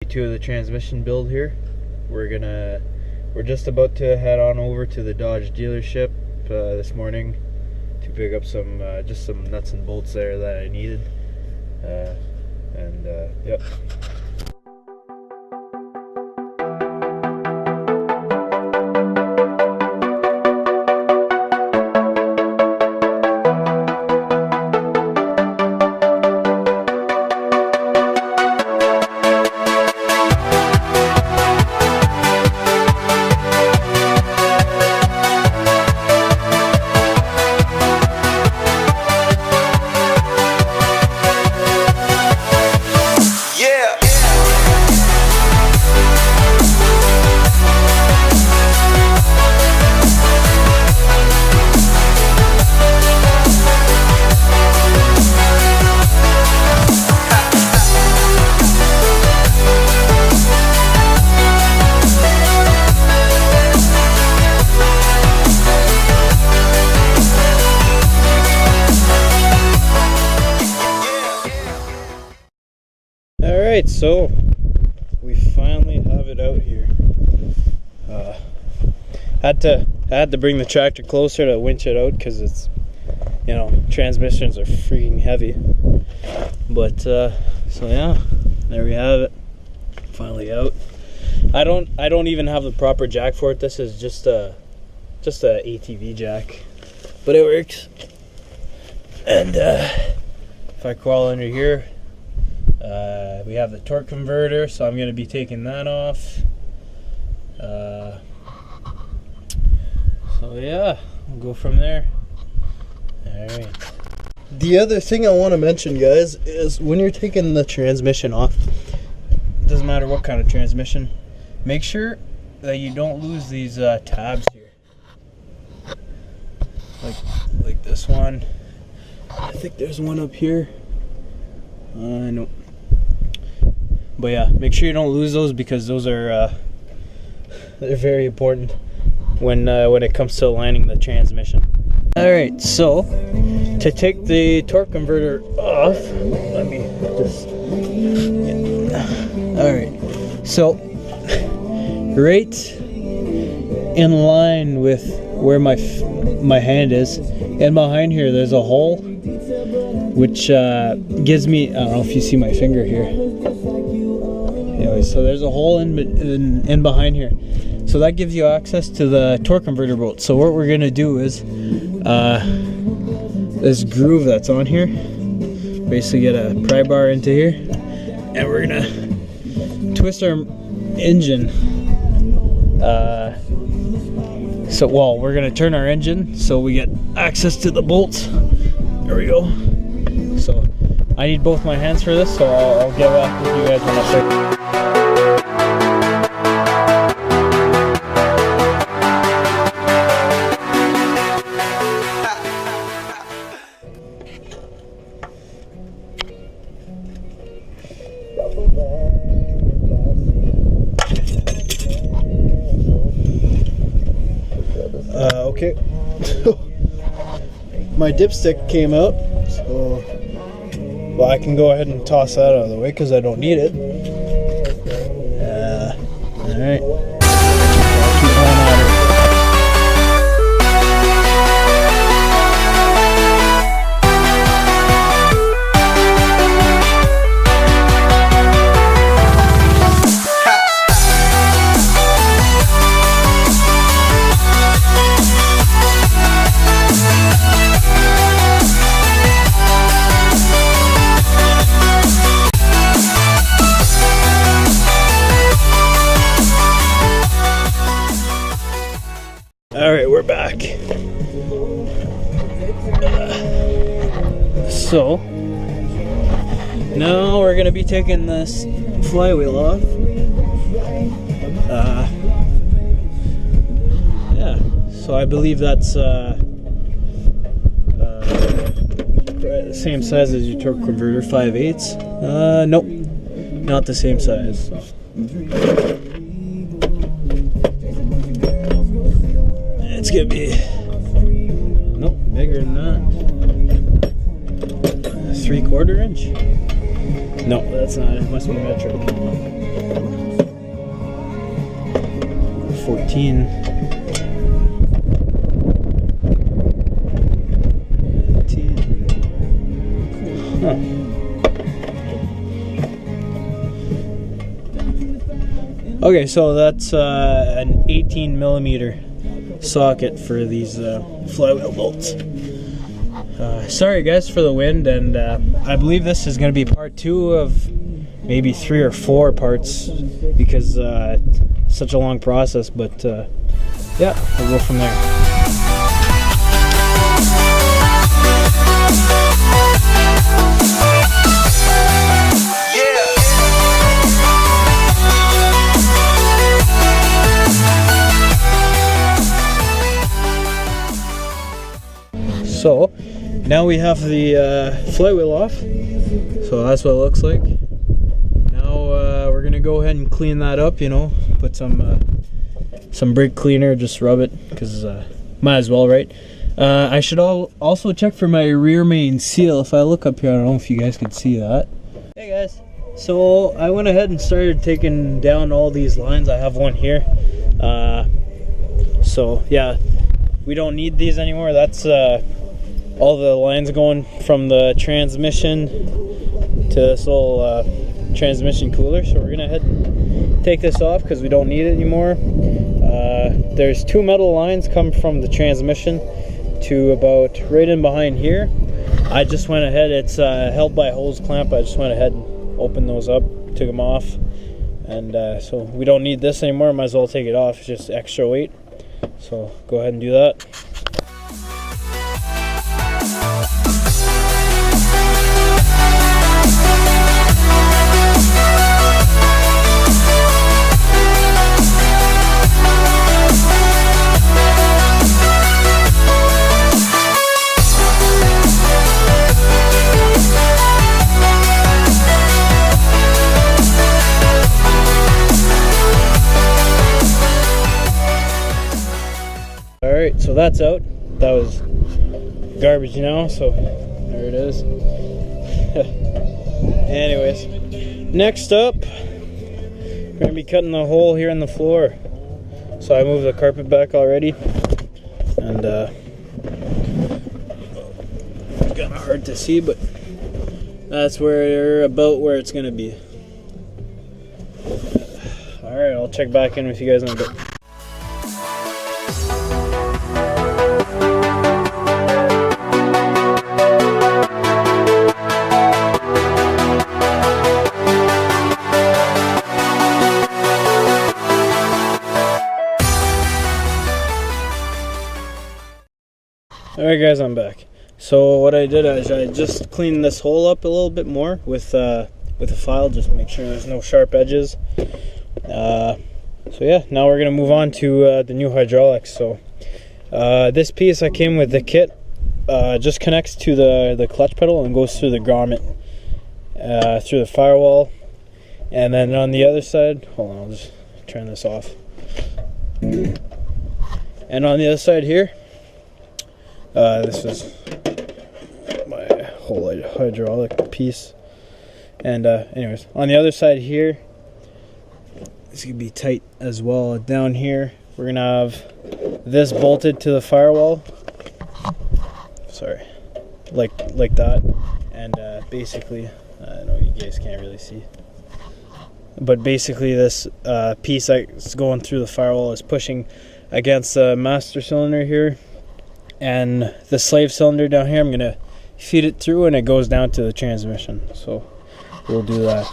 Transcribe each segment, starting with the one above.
Two of the transmission build here. We're just about to head on over to the Dodge dealership this morning to pick up some just some nuts and bolts there that I needed, yep. Alright, so we finally have it out here. I had to bring the tractor closer to winch it out because it's, you know, transmissions are freaking heavy. But so yeah, there we have it. Finally out. I don't even have the proper jack for it. This is just a ATV jack, but it works. And if I crawl under here, we have the torque converter, so I'm going to be taking that off. So yeah, we'll go from there. Alright. The other thing I want to mention, guys, is when you're taking the transmission off, Doesn't matter what kind of transmission, make sure that you don't lose these tabs here. Like this one. I think there's one up here. No. But yeah, make sure you don't lose those because those are they're very important when it comes to aligning the transmission. Alright, so to take the torque converter off, let me just alright, so right in line with where my hand is, and behind here there's a hole which gives me, I don't know if you see my finger here. Anyway, so there's a hole in behind here. So that gives you access to the torque converter bolt. So what we're gonna do is this groove that's on here, basically get a pry bar into here, and we're gonna twist our engine. We're gonna turn our engine so we get access to the bolts. There we go. So I need both my hands for this, so I'll get back with you guys when I start. Okay. My dipstick came out, so well, I can go ahead and toss that out of the way because I don't need it. Alright. Keep on at it. Alright, we're back. So now we're gonna be taking this flywheel off. Yeah, so I believe that's the same size as your torque converter, 5/8. Nope, not the same size. So. It's gonna be, nope, bigger than that. 3/4 inch? No, that's not, it must be metric. 14. Huh. Okay, so that's an 18 millimeter socket for these flywheel bolts. Sorry guys for the wind, and I believe this is going to be part 2 of maybe 3 or 4 parts because it's such a long process, but yeah, we'll go from there. So now we have the flywheel off, so that's what it looks like. Now we're gonna go ahead and clean that up, you know, put some brake cleaner, just rub it, because might as well, right? I should also check for my rear main seal. If I look up here, I don't know if you guys can see that. Hey guys, so I went ahead and started taking down all these lines. I have one here, so yeah, we don't need these anymore. That's all the lines going from the transmission to this little transmission cooler. So we're gonna head and take this off because we don't need it anymore. There's 2 metal lines come from the transmission to about right in behind here. I just went ahead, it's held by a hose clamp. I just went ahead and opened those up, took them off, and so we don't need this anymore. Might as well take it off, it's just extra weight. So go ahead and do that. Alright, so that's out. That was garbage now, so there it is. Anyways, next up, we're going to be cutting the hole here in the floor. So I moved the carpet back already, and it's kind of hard to see, but that's about where it's going to be. Alright, I'll check back in with you guys in a bit. Alright guys, I'm back. So what I did is I just cleaned this hole up a little bit more with a file, just to make sure there's no sharp edges. So yeah, now we're gonna move on to the new hydraulics. So this piece I came with the kit, just connects to the clutch pedal and goes through the grommet, through the firewall, and then on the other side, hold on, I'll just turn this off. And on the other side here, this is my whole hydraulic piece. And anyways, on the other side here, this could be tight as well. Down here, we're gonna have this bolted to the firewall. Sorry, like that. And basically, I know you guys can't really see, but basically this piece that's going through the firewall is pushing against the master cylinder here. And the slave cylinder down here, I'm gonna feed it through and it goes down to the transmission. So we'll do that.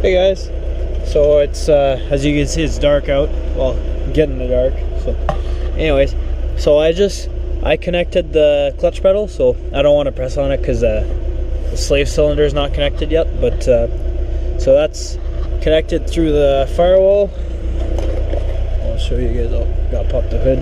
Hey guys, so it's as you can see, it's dark out. Well, getting the dark. So anyways, so I connected the clutch pedal, so I don't want to press on it because the slave cylinder is not connected yet. But so that's connected through the firewall. I'll show you guys. Oh, gotta pop the hood.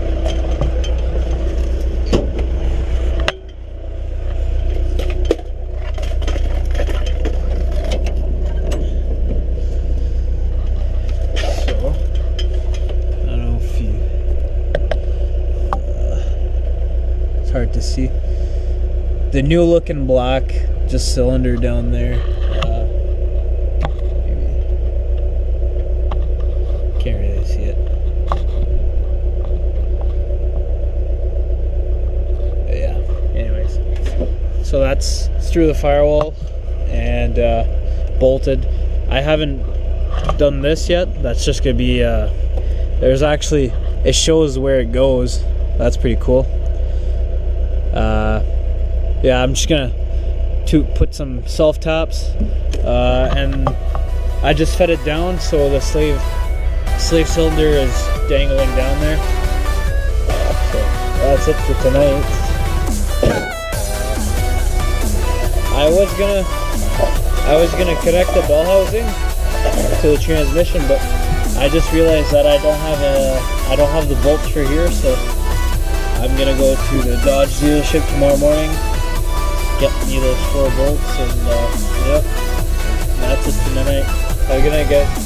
Hard to see. The new looking black, just cylinder down there. Maybe can't really see it. that's through the firewall and bolted. I haven't done this yet. That's just gonna be there's actually, it shows where it goes. That's pretty cool. Yeah, I'm just gonna put some self taps, and I just fed it down so the slave cylinder is dangling down there. So that's it for tonight. I was gonna connect the bell housing to the transmission, but I just realized that I don't have the bolts for here, so I'm gonna go to the Dodge dealership tomorrow morning, get me those 4 bolts, and yep, that's it for tonight. Have a good night, guys.